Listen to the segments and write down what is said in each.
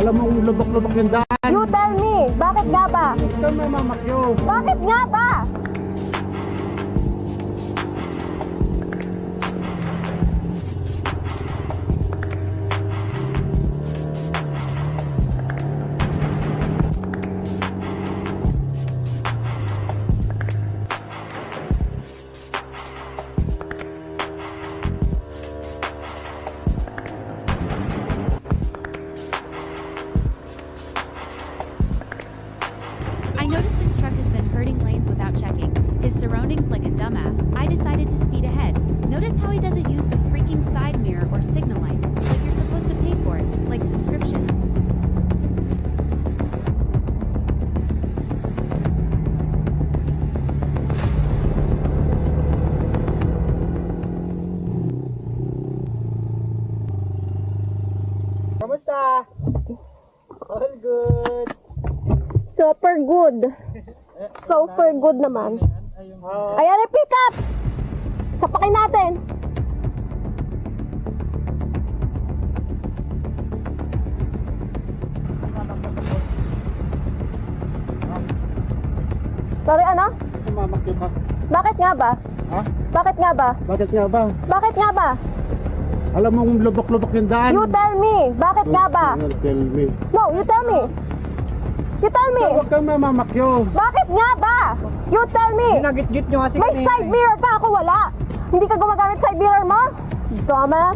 Alam mo, lubak-lubak yung daan. You tell me, bakit nga ba? Ikaw may mamakyo. Bakit nga ba? I noticed this truck has been hurting lanes without checking his surroundings like a dumbass. I decided to speed ahead. Notice how he doesn't use the freaking side mirror or signal lights, like you're supposed to pay for it, like subscription. Kamusta? All good. Super good. Super good naman. Ayan, pick up! Sapakin natin. Sorry, ano? Mamakyo ka. Bakit nga ba? Ha? Bakit nga ba? Bakit nga ba? Bakit nga ba? Alam mo, lubak-lubak yung daan. You tell me, bakit nga ba? Tell me. No, you tell me. You tell me. Huwag kang mamamakyo. Bakit nga ba? You tell me. Ginagit-git nyo kasi May side mirror ka, ako wala. Hindi ka gumagamit side mirror mo? Dumbass.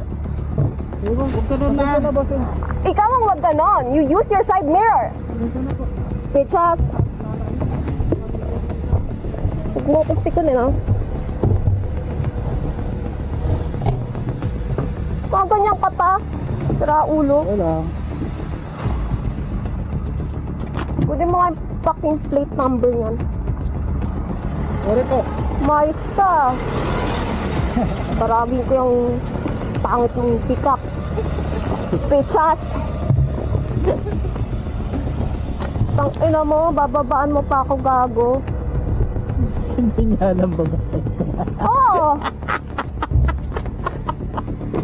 Huwag ka doon na. Ikaw ang wag ganon. You use your side mirror. Bitches. Huwag mo akong tikon eh, no? Mga ganyan ka pa. Sira ulo. Wala. Pwede mo nga yung fucking plate number yan. Sorry po. Mais ka. Paragin ko yung pangit ng pick-up. Bitches. Tang ina mo, bababaan mo pa ako, gago. Hindi niya alam ba? Oo.